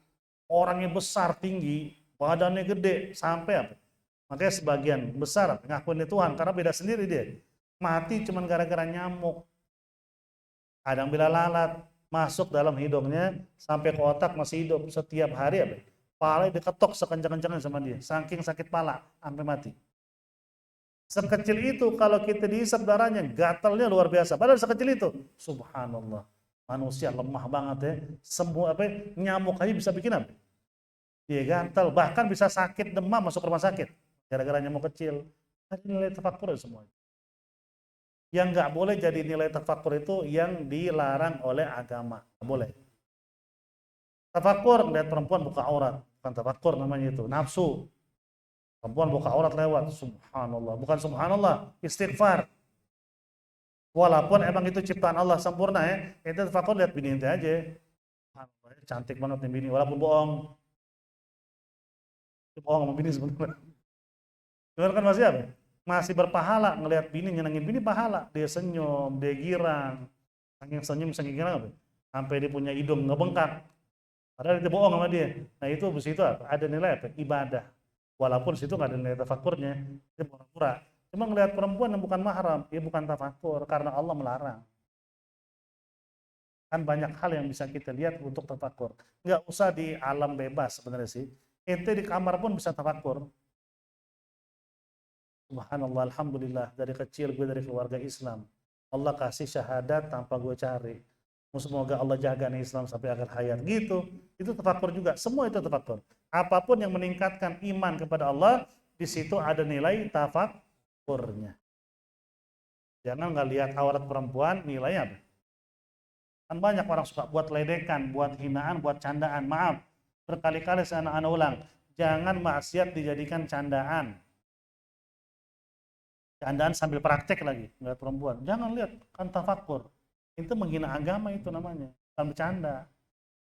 orangnya besar tinggi, badannya gede, sampai apa? Makanya sebagian besar ngakuin Tuhan karena beda sendiri dia. Mati cuma gara-gara nyamuk. Kadang bila lalat masuk dalam hidungnya sampai ke otak masih hidup setiap hari apa? Pala diketok sekencang-kencangnya sama dia, saking sakit pala sampai mati. Sekecil itu kalau kita dihisap darahnya gatalnya luar biasa. Padahal sekecil itu, subhanallah. Manusia lemah banget ya. Semua apa? Nyamuk aja bisa bikin apa? Dia gatal, bahkan bisa sakit demam masuk rumah sakit gara-gara nyamuk kecil. Ada nilai tafakur semua. Yang nggak boleh jadi nilai tafakur itu yang dilarang oleh agama. Nggak boleh. Tafakur lihat perempuan buka aurat, bukan tafakur namanya itu, nafsu. Perempuan buka aurat lewat, subhanallah. Bukan subhanallah, istighfar. Walaupun emang itu ciptaan Allah sempurna ya, itu tafakur lihat bini ente aja. Cantik banget nih bini, walaupun bohong. Itu bohong sama bini sebenarnya. Benar kan masih apa? Masih berpahala ngelihat bini, nyenengin bini pahala. Dia senyum, dia girang. Saking senyum, saking girang apa? Sampai dia punya hidung ngebengkak. Padahal itu bohong sama dia. Nah itu itu apa? Ada nilai apa? Ibadah. Walaupun situ nggak ada nilai tafakurnya, itu pura-pura. Cuma ngelihat perempuan yang bukan mahram, dia bukan tafakur karena Allah melarang. Kan banyak hal yang bisa kita lihat untuk tafakur. Nggak usah di alam bebas sebenarnya sih. Ente di kamar pun bisa tafakur. Subhanallah, alhamdulillah, dari kecil gue dari keluarga Islam. Allah kasih syahadat tanpa gue cari. Semoga Allah jaga nih Islam sampai akhir hayat. Gitu. Itu tafakur juga. Semua itu tafakur. Apapun yang meningkatkan iman kepada Allah, di situ ada nilai tafakurnya. Jangan nggak lihat aurat perempuan, nilainya apa? Kan banyak orang suka buat ledekan, buat hinaan, buat candaan. Maaf, berkali-kali saya anak-anak ulang. Jangan maksiat dijadikan candaan. Candaan sambil praktek lagi, ngeliat perempuan. Jangan lihat, kan tafakur. Itu menghina agama itu namanya, bukan bercanda.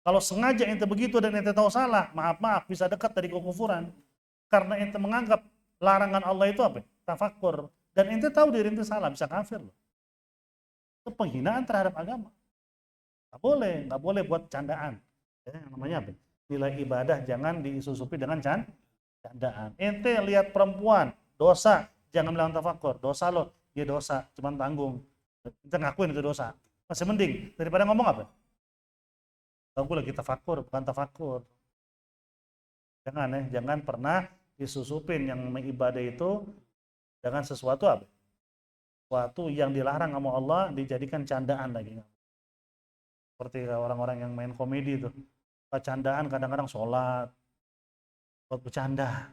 Kalau sengaja ente begitu dan ente tahu salah, maaf bisa dekat dari kekufuran. Karena ente menganggap larangan Allah itu apa? Tafakur. Dan ente tahu diri ente salah, bisa kafir loh. Itu penghinaan terhadap agama. Nggak boleh buat candaan. Ya, namanya apa? Nilai ibadah jangan disusupi dengan candaan. Ente lihat perempuan, dosa, jangan bilang tafakur. Dosa loh, dia dosa, cuman tanggung. Ente ngakuin itu dosa. Masih mending daripada ngomong apa? Aku lagi tafakur, bukan tafakur. Jangan pernah disusupin yang mengibadah itu dengan sesuatu apa? Sesuatu yang dilarang sama Allah dijadikan candaan lagi. Seperti orang-orang yang main komedi itu. Candaan kadang-kadang sholat, buat bercanda.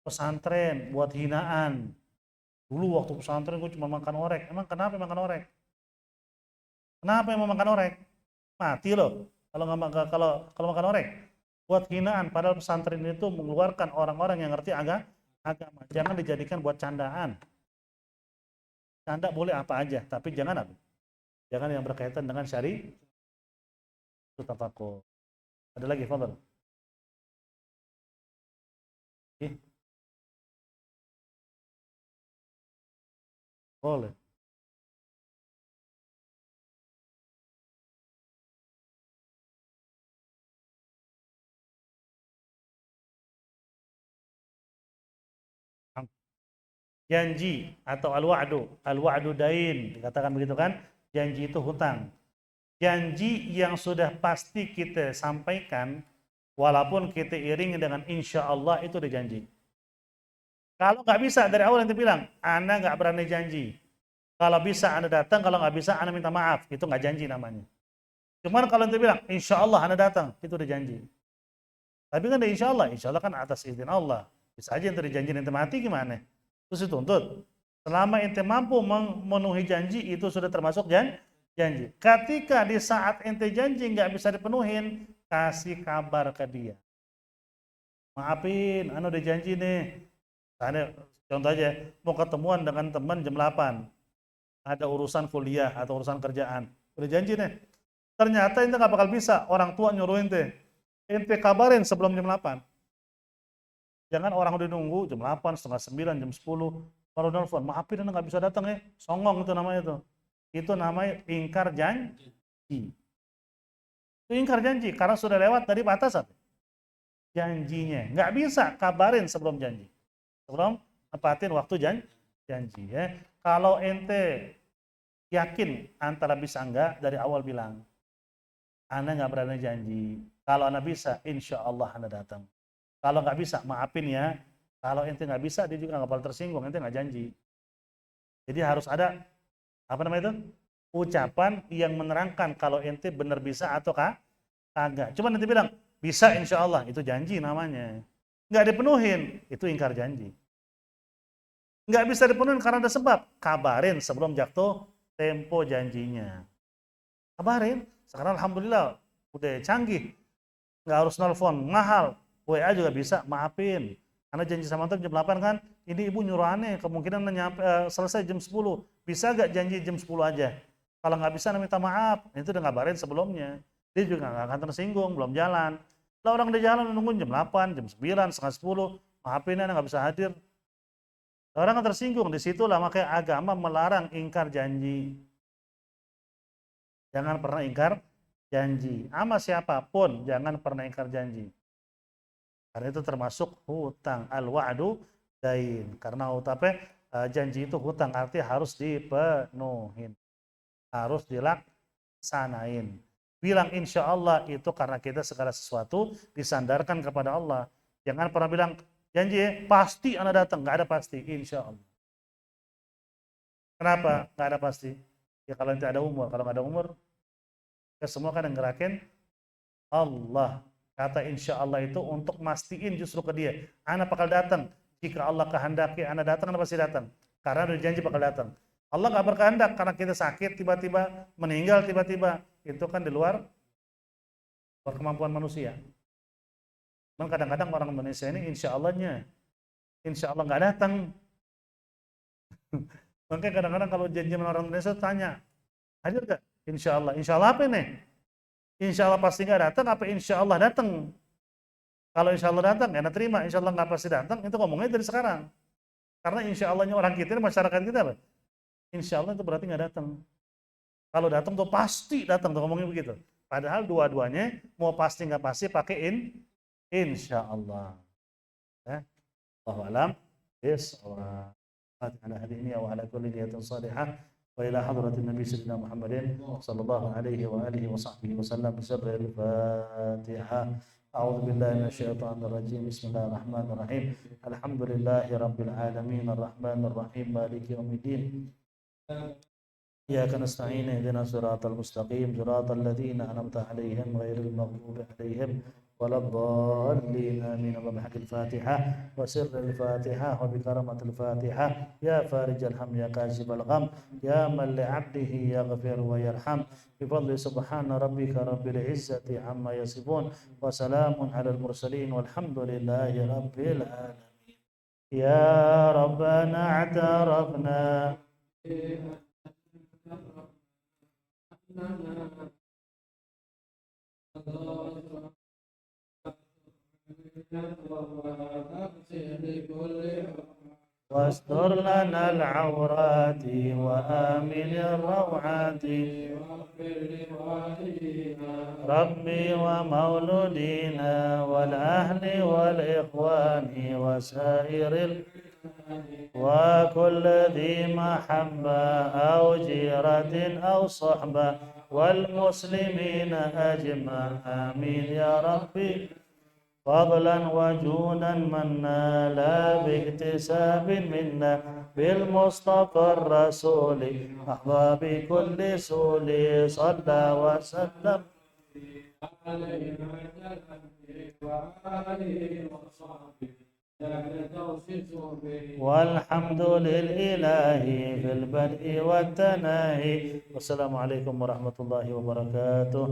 Pesantren, buat hinaan. Dulu waktu pesantren gue cuma makan orek. Emang kenapa makan orek? Kenapa yang mau makan orek? Mati loh kalau makan orek. Buat hinaan, padahal pesantren itu mengeluarkan orang-orang yang ngerti agama. Jangan dijadikan buat candaan. Canda boleh apa aja, tapi jangan apa? Jangan yang berkaitan dengan syari. Itu tafakur. Ada lagi, Fadal? Boleh. Janji atau al-wa'du dain, dikatakan begitu kan? Janji itu hutang. Janji yang sudah pasti kita sampaikan, walaupun kita iringi dengan insya Allah, itu udah janji. Kalau nggak bisa dari awal nanti bilang, Anda nggak berani janji. Kalau bisa Anda datang, kalau nggak bisa Anda minta maaf, itu nggak janji namanya. Cuman kalau nanti bilang, insya Allah Anda datang, itu udah janji. Tapi kan insya Allah kan atas izin Allah. Bisa aja yang janji nanti mati gimana? Terus dituntut. Selama ente mampu memenuhi janji, itu sudah termasuk janji. Ketika di saat ente janji nggak bisa dipenuhin, kasih kabar ke dia. Maafin, udah janji nih. Contoh aja, mau ketemuan dengan teman jam 8. Ada urusan kuliah atau urusan kerjaan. Udah janji nih. Ternyata ente nggak bakal bisa. Orang tua nyuruh ente. Ente kabarin sebelum jam 8. Jangan orang udah nunggu jam 8, setengah 9, jam 10, baru nelfon. Maafin Anda nggak bisa datang ya. Songong itu namanya tuh. Itu namanya ingkar janji. Itu ingkar janji karena sudah lewat dari batasan janjinya. Nggak bisa kabarin sebelum janji. Sebelum nepatin waktu janji ya. Kalau ente yakin antara bisa enggak, dari awal bilang, Anda nggak berani janji. Kalau Anda bisa, insya Allah Anda datang. Kalau nggak bisa, maafin ya. Kalau ente nggak bisa, dia juga nggak bakal tersinggung. Ente nggak janji. Jadi harus ada apa namanya itu? Ucapan yang menerangkan kalau ente benar bisa atau kagak. Cuma nanti bilang bisa insya Allah, itu janji namanya. Nggak dipenuhin, itu ingkar janji. Nggak bisa dipenuhin karena ada sebab. Kabarin sebelum jatuh tempo janjinya. Kabarin. Sekarang alhamdulillah udah canggih. Nggak harus nelfon mahal. WA juga bisa, maafin. Karena janji sama antum jam 8 kan, ini ibu nyuruh aneh, kemungkinan selesai jam 10. Bisa nggak janji jam 10 aja? Kalau nggak bisa, minta maaf. Itu udah ngabarin sebelumnya. Dia juga nggak akan tersinggung, belum jalan. Lah orang udah jalan nungguin jam 8, jam 9, setengah 10. Maafin ya, nggak bisa hadir. Orang kan tersinggung, disitulah makanya agama melarang ingkar janji. Jangan pernah ingkar janji. Sama siapapun, jangan pernah ingkar janji. Karena itu termasuk hutang. Al-wa'du dain. Karena janji itu hutang, artinya harus dipenuhin. Harus dilaksanain. Bilang insya Allah itu karena kita segala sesuatu disandarkan kepada Allah. Jangan pernah bilang, janji ya, pasti Anda datang. Nggak ada pasti, insya Allah. Kenapa nggak ada pasti? Ya kalau nanti ada umur. Kalau nggak ada umur, ya semua kan yang ngerakin Allah. Kata insya Allah itu untuk mastiin justru ke dia. Anda bakal datang. Jika Allah kehendaki Anda datang, Anda pasti datang. Karena ada janji bakal datang. Allah nggak berkehendak karena kita sakit tiba-tiba, meninggal tiba-tiba. Itu kan di luar kemampuan manusia. Memang kadang-kadang orang Indonesia ini insya Allahnya, insya Allah nggak datang. Makanya kadang-kadang kalau janji sama orang Indonesia tanya, hadir nggak? Insya Allah apa ini? Insya Allah pasti nggak datang, apa insya Allah datang? Kalau insya Allah datang, ya terima. Insya Allah nggak pasti datang, itu ngomongnya dari sekarang. Karena insya Allahnya orang kita, masyarakat kita apa? Insya Allah itu berarti nggak datang. Kalau datang tuh pasti datang, tuh ngomongnya begitu. Padahal dua-duanya mau pasti nggak pasti pakai insya Allah. Ya. Allahu a'lam bishawab. Ala hadhihi wa ala kulli niyatin salihah. وإلى حضرة النبي سيدنا محمد صلى الله عليه وآله وصحبه وسلم بسر الفاتحة. أعوذ بالله من الشيطان الرجيم. بسم الله الرحمن الرحيم. الحمد لله رب العالمين الرحمن الرحيم مالك يوم الدين. إياك نستعين اهدنا الصراط المستقيم صراط الذين أنعمت عليهم غير المغضوب عليهم ولا الضالين آمين. وبحق الفاتحة وسر الفاتحة وبكرمة الفاتحة. يا فارج الهم يا كاشف الغم يا من لعبده يغفر ويرحم. بفضل سبحان ربك رب العزة عما يصفون وسلام على المرسلين والحمد لله رب العالمين. يا ربنا اعترفنا واستر لنا العورات وآمن الروعات ربي ومولودينا والأهل والإخوان وسائر وكل ذي محبة أو جيرة أو صحبة والمسلمين أجمع آمين يا ربي. فضلا وجودا منا لا باكتساب منا بالمصطفى الرسول أحظى بكل سول صلى وسلم والحمد لله في البدء والتناهي. والسلام عليكم ورحمة الله وبركاته.